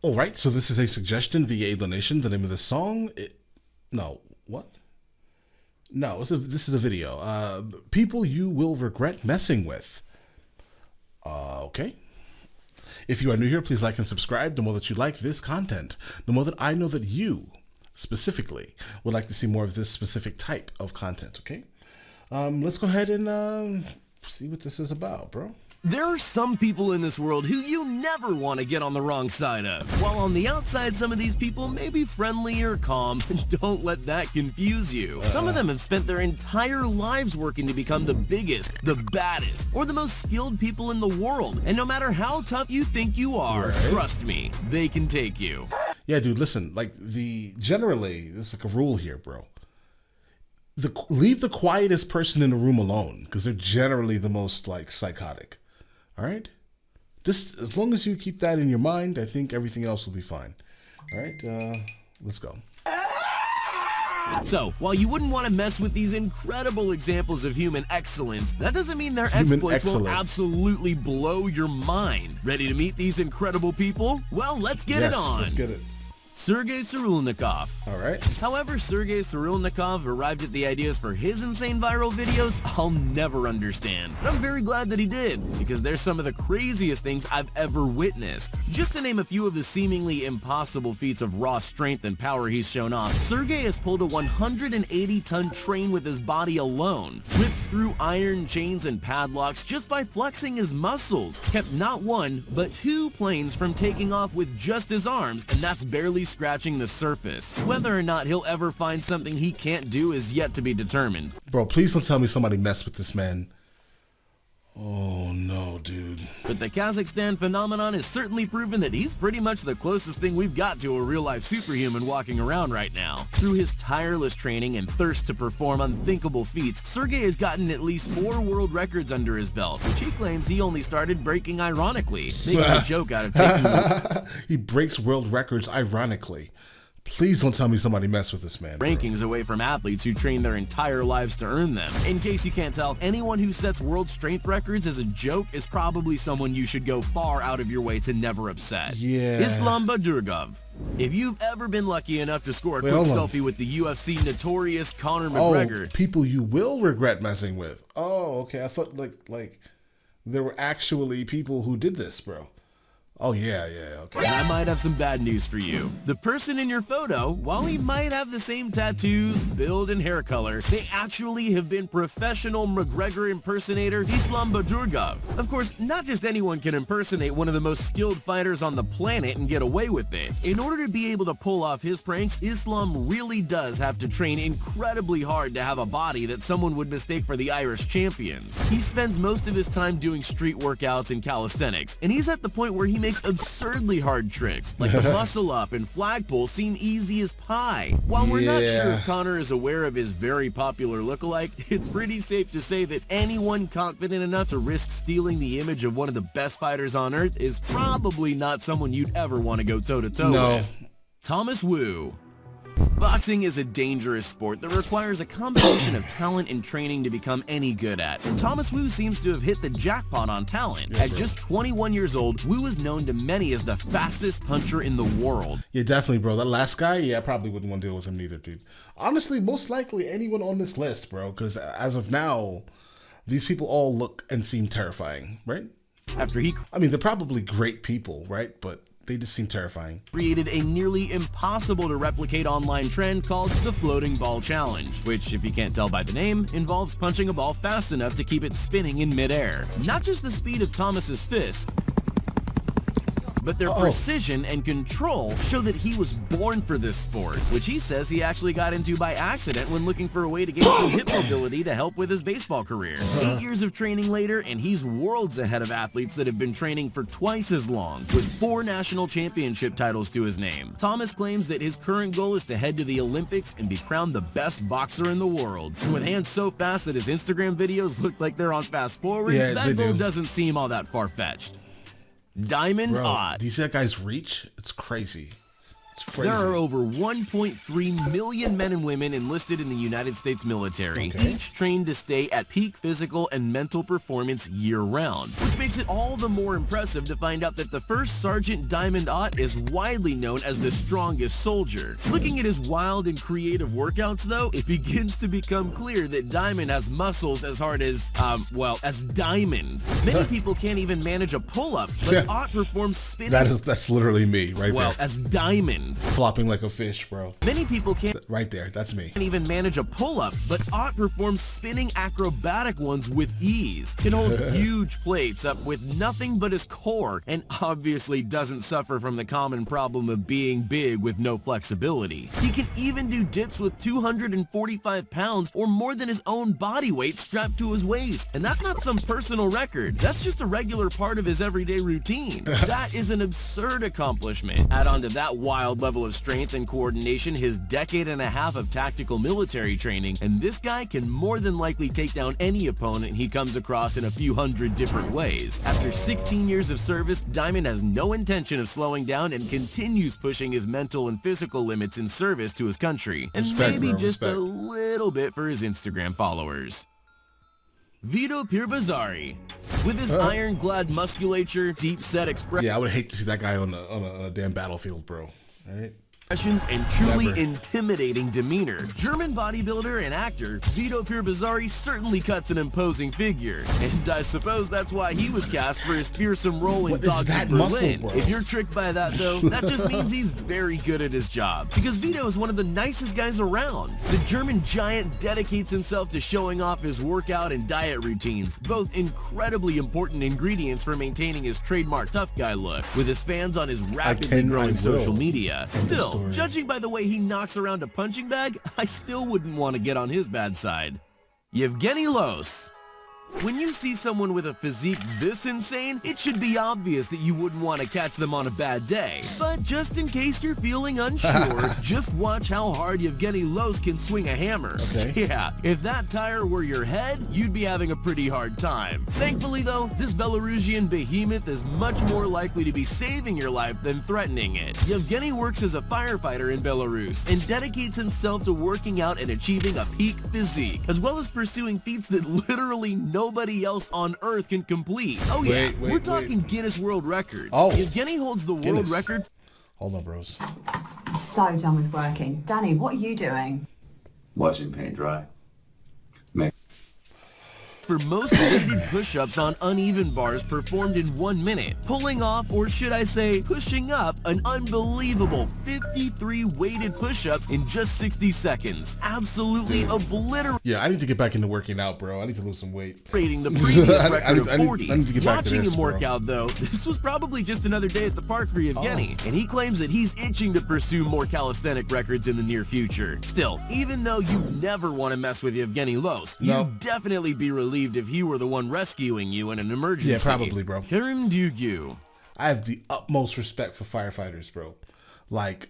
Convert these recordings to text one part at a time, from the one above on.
All right, so this is a suggestion via a donation. The name of the song, no, what? No, this is a video. People you will regret messing with. Okay. If you are new here, please like and subscribe. The more that you like this content, the more that I know that you specifically would like to see more of this specific type of content. Okay. Let's go ahead and see what this is about, bro. There are some people in this world who you never want to get on the wrong side of. While on the outside, some of these people may be friendly or calm. Don't let that confuse you. Some of them have spent their entire lives working to become the biggest, the baddest, or the most skilled people in the world. And no matter how tough you think you are, trust me, they can take you. Yeah, dude, listen, like generally, there's like a rule here, bro. Leave the quietest person in the room alone, because they're generally the most like psychotic. All right, just as long as you keep that in your mind, I think everything else will be fine. All right, let's go. So, while you wouldn't want to mess with these incredible examples of human excellence, that doesn't mean their exploits will absolutely blow your mind. Ready to meet these incredible people? Well, let's get it on. Let's get it. Sergei Cyrilnikov. All right. However Sergei Cyrilnikov arrived at the ideas for his insane viral videos, I'll never understand. But I'm very glad that he did, because they're some of the craziest things I've ever witnessed. Just to name a few of the seemingly impossible feats of raw strength and power he's shown off, Sergei has pulled a 180-ton train with his body alone, ripped through iron chains and padlocks just by flexing his muscles, kept not one, but two planes from taking off with just his arms, and that's barely scratching the surface. Whether or not he'll ever find something he can't do is yet to be determined. Bro, please don't tell me somebody messed with this man. Oh no, dude. But the Kazakhstan phenomenon has certainly proven that he's pretty much the closest thing we've got to a real-life superhuman walking around right now. Through his tireless training and thirst to perform unthinkable feats, Sergei has gotten at least 4 world records under his belt, which he claims he only started breaking ironically, making a joke out of taking He breaks world records ironically. Please don't tell me somebody messed with this man, bro. Rankings away from athletes who train their entire lives to earn them. In case you can't tell, anyone who sets world strength records as a joke is probably someone you should go far out of your way to never upset. Yeah. Islam Badurgov. If you've ever been lucky enough to score a quick selfie with the UFC notorious Conor McGregor. Oh, people you will regret messing with. Oh, okay. I thought like there were actually people who did this, bro. Oh, yeah, okay. And I might have some bad news for you. The person in your photo, while he might have the same tattoos, build, and hair color, they actually have been professional McGregor impersonator Islam Badurgov. Of course, not just anyone can impersonate one of the most skilled fighters on the planet and get away with it. In order to be able to pull off his pranks, Islam really does have to train incredibly hard to have a body that someone would mistake for the Irish champions. He spends most of his time doing street workouts and calisthenics, and he's at the point where he makes absurdly hard tricks, like the muscle up and flagpole seem easy as pie. While we're not sure if Conor is aware of his very popular lookalike, it's pretty safe to say that anyone confident enough to risk stealing the image of one of the best fighters on earth is probably not someone you'd ever want to go toe-to-toe with. Thomas Wu. Boxing is a dangerous sport that requires a combination of talent and training to become any good at. Thomas Wu seems to have hit the jackpot on talent. At just 21 years old, Wu was known to many as the fastest puncher in the world. Yeah, definitely, bro. That last guy, I probably wouldn't want to deal with him neither, dude. Honestly, most likely anyone on this list, bro, because as of now, these people all look and seem terrifying, right? I mean, they're probably great people, right? But they just seem terrifying. Created a nearly impossible to replicate online trend called the floating ball challenge, which, if you can't tell by the name, involves punching a ball fast enough to keep it spinning in midair. Not just the speed of Thomas's fists, but their precision and control show that he was born for this sport, which he says he actually got into by accident when looking for a way to gain some hip mobility to help with his baseball career. 8 years of training later, and he's worlds ahead of athletes that have been training for twice as long, with 4 national championship titles to his name. Thomas claims that his current goal is to head to the Olympics and be crowned the best boxer in the world. And with hands so fast that his Instagram videos look like they're on fast forward, that goal doesn't seem all that far-fetched. Diamond Ott. Do you see that guy's reach? It's crazy. crazy. There are over 1.3 million men and women enlisted in the United States military, each trained to stay at peak physical and mental performance year-round, which makes it all the more impressive to find out that the first Sergeant Diamond Ott is widely known as the strongest soldier. Looking at his wild and creative workouts, though, it begins to become clear that Diamond has muscles as hard as, as Diamond. Many people can't even manage a pull-up, but Ott performs spinning... That's literally me, right there. As Diamond. Flopping like a fish, bro. Many people can't... Right there, that's me. Can't even manage a pull-up, but Ott performs spinning acrobatic ones with ease. Can hold huge plates up with nothing but his core, and obviously doesn't suffer from the common problem of being big with no flexibility. He can even do dips with 245 pounds or more than his own body weight strapped to his waist. And that's not some personal record. That's just a regular part of his everyday routine. That is an absurd accomplishment. Add on to that wild level of strength and coordination his decade and a half of tactical military training, and this guy can more than likely take down any opponent he comes across in a few hundred different ways. After 16 years of service, Diamond has no intention of slowing down and continues pushing his mental and physical limits in service to his country, and maybe just a little bit for his Instagram followers. Vito Pirbazari. With his ironclad musculature, deep-set expression... Yeah, I would hate to see that guy on a damn battlefield, bro. Right? And truly intimidating demeanor. German bodybuilder and actor, Vito Pirbazari certainly cuts an imposing figure. And I suppose that's why he was cast for his fearsome role in Dogs of Berlin. If you're tricked by that, though, that just means he's very good at his job. Because Vito is one of the nicest guys around. The German giant dedicates himself to showing off his workout and diet routines, both incredibly important ingredients for maintaining his trademark tough guy look, with his fans on his rapidly growing social media. Still, judging by the way he knocks around a punching bag, I still wouldn't want to get on his bad side. Yevgeny Los. When you see someone with a physique this insane, it should be obvious that you wouldn't want to catch them on a bad day. But just in case you're feeling unsure, just watch how hard Yevgeny Los can swing a hammer. Yeah, if that tire were your head, you'd be having a pretty hard time. Thankfully though, this Belarusian behemoth is much more likely to be saving your life than threatening it. Yevgeny works as a firefighter in Belarus and dedicates himself to working out and achieving a peak physique, as well as pursuing feats that literally nobody else on Earth can complete. Oh yeah, we're talking Guinness World Records. Yevgeny holds the world record. Hold on, bros. I'm so done with working. Danny, what are you doing? Watching paint dry. For most weighted push-ups on uneven bars performed in 1 minute, pulling off, or should I say pushing up, an unbelievable 53 weighted push-ups in just 60 seconds. Absolutely obliterating. Yeah, I need to get back into working out, bro. I need to lose some weight. Rating the previous record of 40. I need to get back to Watching this, him work out, though, this was probably just another day at the park for Yevgeny, and he claims that he's itching to pursue more calisthenic records in the near future. Still, even though you never want to mess with Yevgeny Los, you'd definitely be relieved if he were the one rescuing you in an emergency. Yeah, probably, bro. Karim Dugu. I have the utmost respect for firefighters, bro. Like,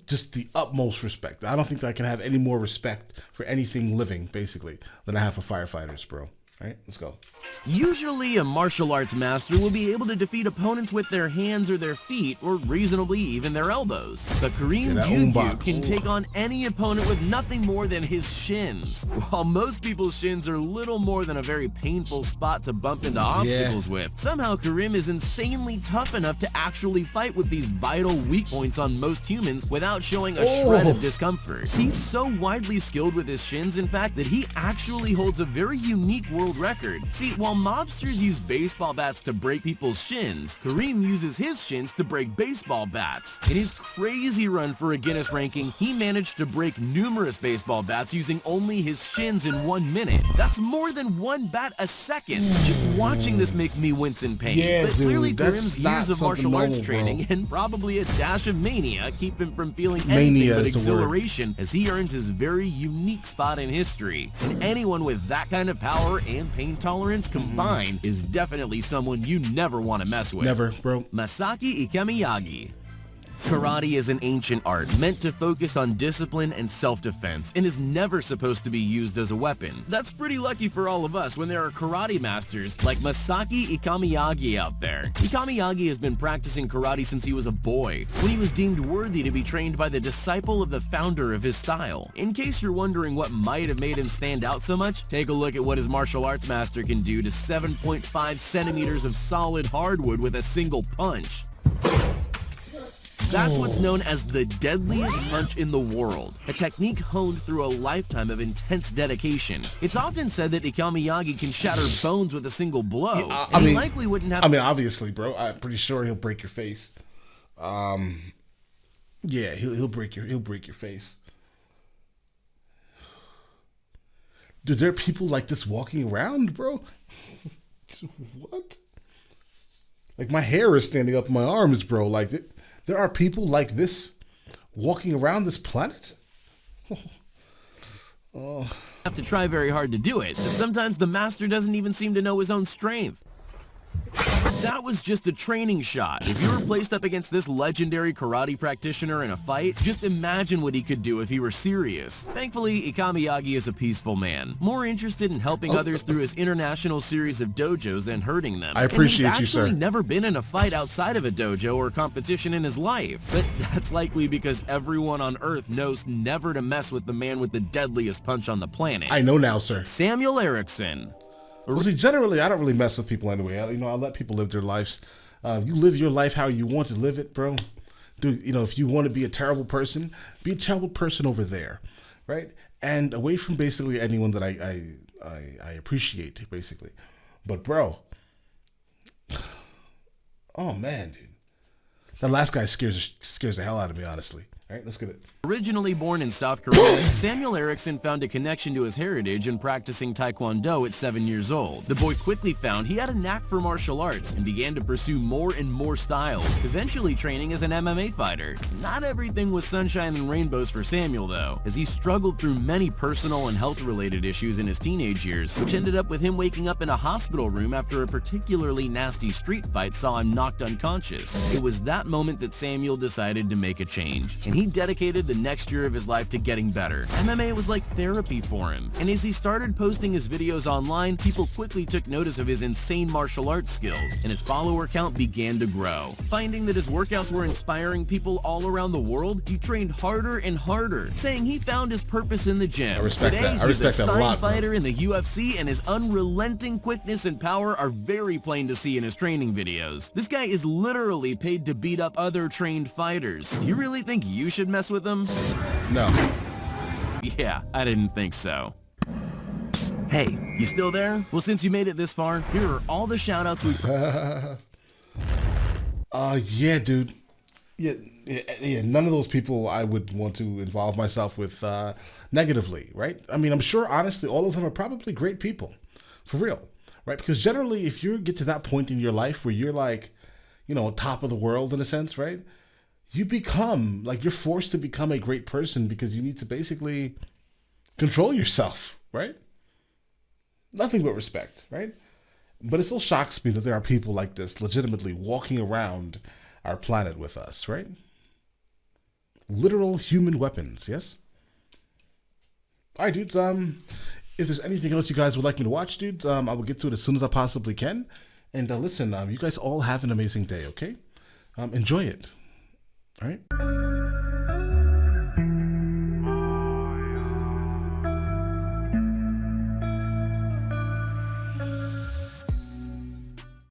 just the utmost respect. I don't think that I can have any more respect for anything living, basically, than I have for firefighters, bro. All right, let's go. Usually, a martial arts master will be able to defeat opponents with their hands or their feet, or reasonably even their elbows. But Karim Dugu can take on any opponent with nothing more than his shins. While most people's shins are little more than a very painful spot to bump into obstacles with, somehow Karim is insanely tough enough to actually fight with these vital weak points on most humans without showing a shred of discomfort. He's so widely skilled with his shins, in fact, that he actually holds a very unique world record. See, while mobsters use baseball bats to break people's shins, Karim uses his shins to break baseball bats. In his crazy run for a Guinness ranking, he managed to break numerous baseball bats using only his shins in 1 minute. That's more than one bat a second. Just watching this makes me wince in pain. But clearly Karim's years of martial arts training and probably a dash of mania keep him from feeling anything but exhilaration as he earns his very unique spot in history. And anyone with that kind of power and pain tolerance combined is definitely someone you never want to mess with. Never, bro. Masaki Ikemiyagi. Karate is an ancient art meant to focus on discipline and self-defense and is never supposed to be used as a weapon. That's pretty lucky for all of us when there are karate masters like Masaki Ikamiyagi out there. Ikamiyagi has been practicing karate since he was a boy, when he was deemed worthy to be trained by the disciple of the founder of his style. In case you're wondering what might have made him stand out so much, take a look at what his martial arts master can do to 7.5 centimeters of solid hardwood with a single punch. That's what's known as the deadliest punch in the world, a technique honed through a lifetime of intense dedication. It's often said that Ikamiyagi can shatter bones with a single blow. He likely wouldn't have. I mean, obviously, bro. I'm pretty sure he'll break your face. Yeah, he'll break your face. Dude, there are people like this walking around, bro. What? Like, my hair is standing up in my arms, bro. Like, there are people like this walking around this planet? Have to try very hard to do it. Sometimes the master doesn't even seem to know his own strength. That was just a training shot. If you were placed up against this legendary karate practitioner in a fight, just imagine what he could do if he were serious. Thankfully, Ikamiyagi is a peaceful man, more interested in helping others through his international series of dojos than hurting them. I appreciate you, sir. He's actually never been in a fight outside of a dojo or competition in his life, but that's likely because everyone on Earth knows never to mess with the man with the deadliest punch on the planet. I know now, sir. Samuel Erickson. Well, see, generally, I don't really mess with people anyway. I let people live their lives. You live your life how you want to live it, bro. Dude, if you want to be a terrible person, be a terrible person over there, right? And away from basically anyone that I appreciate, basically. But, bro, oh, man, dude. That last guy scares the hell out of me, honestly. All right, let's get it. Originally born in South Korea, Samuel Erickson found a connection to his heritage in practicing Taekwondo at 7 years old. The boy quickly found he had a knack for martial arts and began to pursue more and more styles, eventually training as an MMA fighter. Not everything was sunshine and rainbows for Samuel, though, as he struggled through many personal and health-related issues in his teenage years, which ended up with him waking up in a hospital room after a particularly nasty street fight saw him knocked unconscious. It was that moment that Samuel decided to make a change, and he dedicated the next year of his life to getting better. MMA was like therapy for him, and as he started posting his videos online, people quickly took notice of his insane martial arts skills, and his follower count began to grow. Finding that his workouts were inspiring people all around the world, he trained harder and harder, saying he found his purpose in the gym. I respect Today, that. I respect he's a that a lot, bro. fighter in the UFC, and his unrelenting quickness and power are very plain to see in his training videos. This guy is literally paid to beat up other trained fighters. Do you really think you should mess with him? No. Yeah, I didn't think so. Psst, hey, you still there? Well, since you made it this far, here are all the shoutouts we... Yeah, dude. Yeah, none of those people I would want to involve myself with negatively, right? I mean, I'm sure, honestly, all of them are probably great people, for real, right? Because generally, if you get to that point in your life where you're like, top of the world in a sense, right? You become, you're forced to become a great person because you need to basically control yourself, right? Nothing but respect, right? But it still shocks me that there are people like this legitimately walking around our planet with us, right? Literal human weapons, yes? All right, dudes. If there's anything else you guys would like me to watch, dudes, I will get to it as soon as I possibly can. And listen, you guys all have an amazing day, okay? Enjoy it. All right?